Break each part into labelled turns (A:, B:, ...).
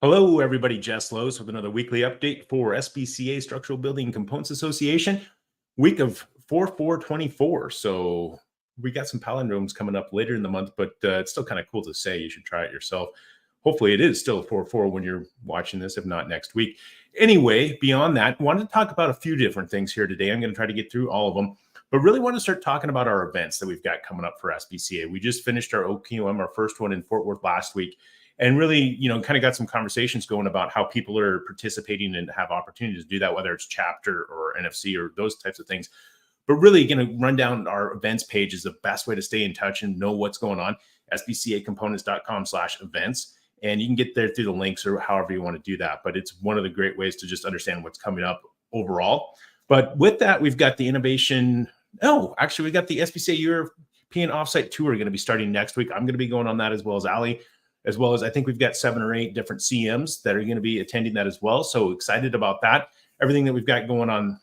A: Hello, everybody. Jess Lohse with another weekly update for SBCA Structural Building Components Association. Week of 4/4/24. So we got some palindromes coming up later in the month, but it's still kind of cool to say. You should try it yourself. Hopefully, it is still 4/4 when you're watching this, if not next week. Anyway, beyond that, wanted to talk about a few different things here today. I'm going to try to get through all of them, but really want to start talking about our events that we've got coming up for SBCA. We just finished our OQM, our first one in Fort Worth last week, and really, kind of got some conversations going about how people are participating and have opportunities to do that, whether it's chapter or NFC or those types of things. But really going to run down our events page is the best way to stay in touch and know what's going on. sbcacomponents.com/events. And you can get there through the links or however you want to do that. But it's one of the great ways to just understand what's coming up overall. But with that, we've got the innovation. Oh, actually, we got the SBCA European Offsite Tour going to be starting next week. I'm going to be going on that as well as Ali, as well as I think we've got 7 or 8 different CMs that are going to be attending that as well. So excited about that. Everything that we've got going on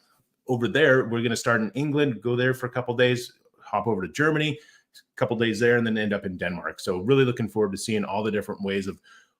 A: over there, we're going to start in England, go there for a couple of days, hop over to Germany, a couple of days there, and then end up in Denmark. So really looking forward to seeing all the different ways of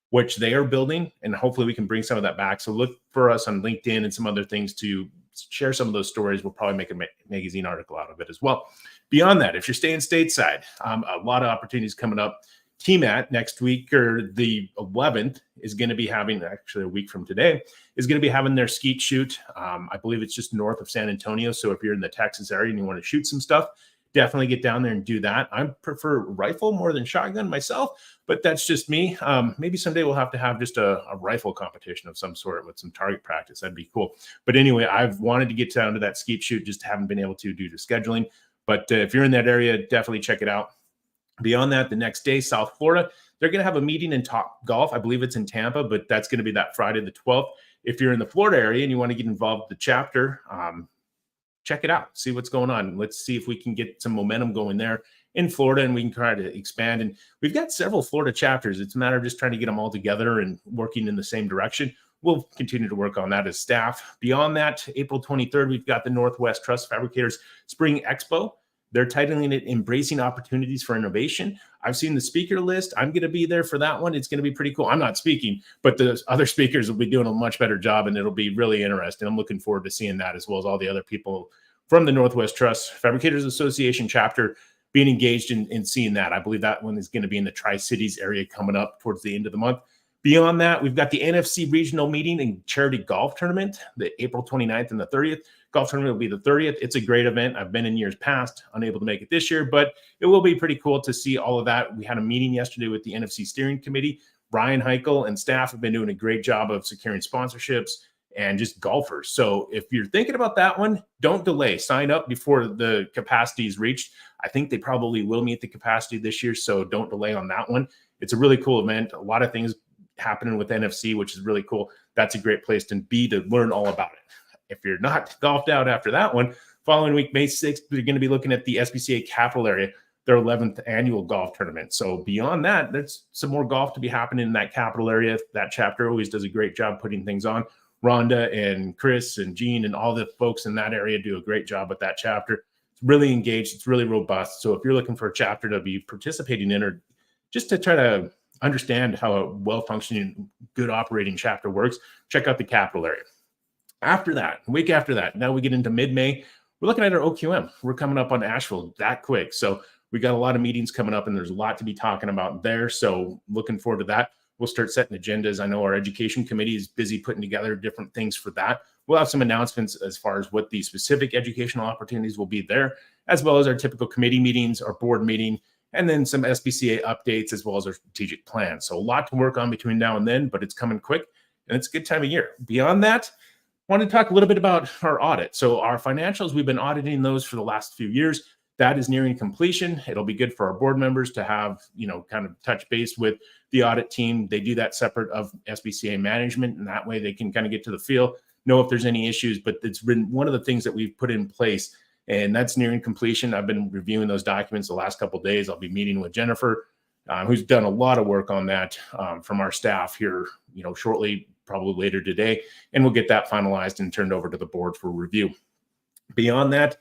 A: which they are building, and hopefully we can bring some of that back. So look for us on LinkedIn and some other things to share some of those stories. We'll probably make a magazine article out of it as well. Beyond that, if you're staying stateside, a lot of opportunities coming up. TMAT next week, or the 11th, is going to be having, actually a week from today, is going to be having their skeet shoot. I believe it's just north of San Antonio. So if you're in the Texas area and you want to shoot some stuff, definitely get down there and do that. I prefer rifle more than shotgun myself, but that's just me. Maybe someday we'll have to have just a rifle competition of some sort with some target practice. That'd be cool. But anyway, I've wanted to get down to that skeet shoot, just haven't been able to due to scheduling. But if you're in that area, definitely check it out. Beyond that, the next day, South Florida, they're going to have a meeting in Top Golf. I believe it's in Tampa, but that's going to be that Friday the 12th. If you're in the Florida area and you want to get involved with the chapter, check it out. See what's going on. Let's see if we can get some momentum going there in Florida, and we can try to expand. And we've got several Florida chapters. It's a matter of just trying to get them all together and working in the same direction. We'll continue to work on that as staff. Beyond that, April 23rd, we've got the Northwest Truss Fabricators Spring Expo. They're titling it Embracing Opportunities for Innovation. I've seen the speaker list. I'm going to be there for that one. It's going to be pretty cool. I'm not speaking, but the other speakers will be doing a much better job, and it'll be really interesting. I'm looking forward to seeing that, as well as all the other people from the Northwest Truss Fabricators Association chapter being engaged in seeing that. I believe that one is going to be in the Tri-Cities area coming up towards the end of the month. Beyond that, we've got the NFC Regional Meeting and Charity Golf Tournament, the April 29th and the 30th. Golf tournament will be the 30th. It's a great event. I've been in years past, unable to make it this year, but it will be pretty cool to see all of that. We had a meeting yesterday with the NFC Steering Committee. Brian Heichel and staff have been doing a great job of securing sponsorships and just golfers. So if you're thinking about that one, don't delay. Sign up before the capacity is reached. I think they probably will meet the capacity this year, so don't delay on that one. It's a really cool event. A lot of things happening with NFC, which is really cool. That's a great place to be to learn all about it. If you're not golfed out after that one, following week, May 6th, we're going to be looking at the SBCA Capital Area, their 11th annual golf tournament. So beyond that, there's some more golf to be happening in that capital area. That chapter always does a great job putting things on. Rhonda and Chris and Gene and all the folks in that area do a great job with that chapter. It's really engaged. It's really robust. So if you're looking for a chapter to be participating in, or just to try to understand how a well-functioning, good operating chapter works, check out the capital area. After that, week after that, now we get into mid-May. We're looking at our OQM. We're coming up on Asheville that quick. So we got a lot of meetings coming up, and there's a lot to be talking about there. So looking forward to that. We'll start setting agendas. I know our education committee is busy putting together different things for that. We'll have some announcements as far as what the specific educational opportunities will be there, as well as our typical committee meetings, our board meeting, and then some SBCA updates, as well as our strategic plan. So a lot to work on between now and then, but it's coming quick, and it's a good time of year. Beyond that, I want to talk a little bit about our audit. So our financials, we've been auditing those for the last few years. That is nearing completion. It'll be good for our board members to have, kind of touch base with the audit team. They do that separate of SBCA management, and that way they can kind of get to the feel, know if there's any issues. But it's been one of the things that we've put in place, and that's nearing completion. I've been reviewing those documents the last couple of days. I'll be meeting with Jennifer, who's done a lot of work on that from our staff here, shortly, probably later today, and we'll get that finalized and turned over to the board for review. Beyond that,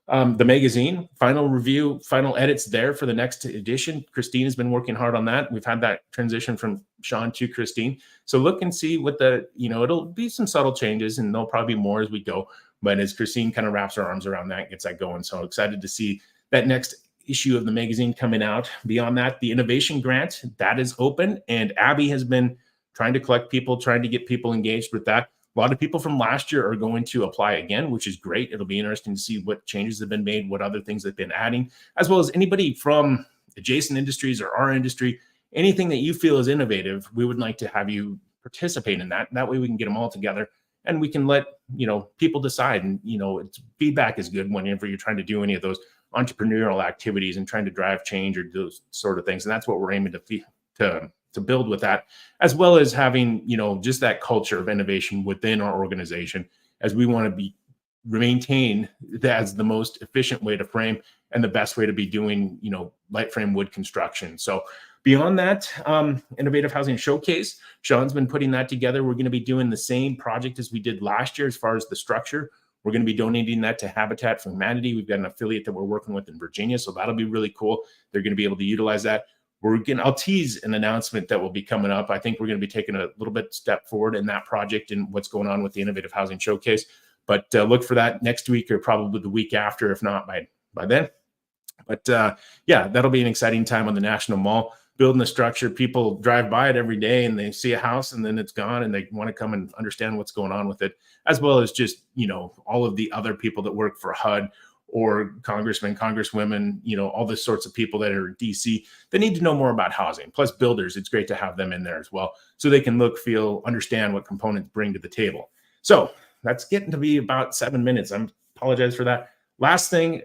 A: The magazine, final review, final edits there for the next edition. Christine has been working hard on that. We've had that transition from Sean to Christine. So look and see what it'll be some subtle changes, and there'll probably be more as we go. But as Christine kind of wraps her arms around that, gets that going. So excited to see that next issue of the magazine coming out. Beyond that, the innovation grant, that is open. And Abby has been trying to collect people, trying to get people engaged with that. A lot of people from last year are going to apply again, which is great. It'll be interesting to see what changes have been made, what other things they've been adding, as well as anybody from adjacent industries or our industry, anything that you feel is innovative. We would like to have you participate in that. That way we can get them all together and we can let, people decide. And, feedback is good whenever you're trying to do any of those entrepreneurial activities and trying to drive change or those sort of things. And that's what we're aiming to build with that, as well as having, just that culture of innovation within our organization, as we want to maintain that as the most efficient way to frame and the best way to be doing, light frame wood construction. So beyond that, Innovative Housing Showcase, Sean's been putting that together. We're going to be doing the same project as we did last year as far as the structure. We're going to be donating that to Habitat for Humanity. We've got an affiliate that we're working with in Virginia, so that'll be really cool. They're going to be able to utilize that. I'll tease an announcement that will be coming up. I think we're going to be taking a little bit step forward in that project and what's going on with the Innovative Housing Showcase. But look for that next week or probably the week after, if not by then. But that'll be an exciting time on the National Mall. Building the structure, people drive by it every day and they see a house and then it's gone and they want to come and understand what's going on with it, as well as just, all of the other people that work for HUD or congressmen, congresswomen, all the sorts of people that are in DC that need to know more about housing. Plus builders, it's great to have them in there as well, so they can look, feel, understand what components bring to the table. So that's getting to be about 7 minutes. I apologize for that. Last thing,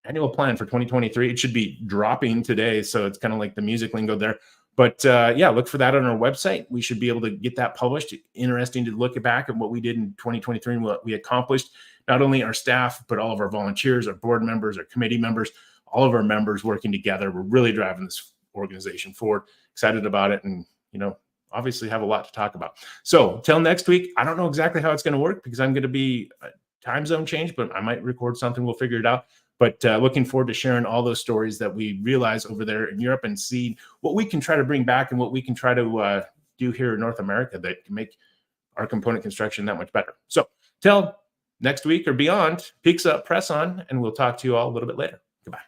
A: annual plan for 2023. It should be dropping today, so it's kind of like the music lingo there. But look for that on our website. We should be able to get that published. Interesting to look back at what we did in 2023 and what we accomplished. Not only our staff, but all of our volunteers, our board members, our committee members, all of our members working together. We're really driving this organization forward. Excited about it, and obviously have a lot to talk about. So till next week, I don't know exactly how it's going to work because I'm going to be time zone change, but I might record something. We'll figure it out. But looking forward to sharing all those stories that we realize over there in Europe and see what we can try to bring back and what we can try to do here in North America that can make our component construction that much better. So till next week or beyond, peaks up, press on, and we'll talk to you all a little bit later. Goodbye.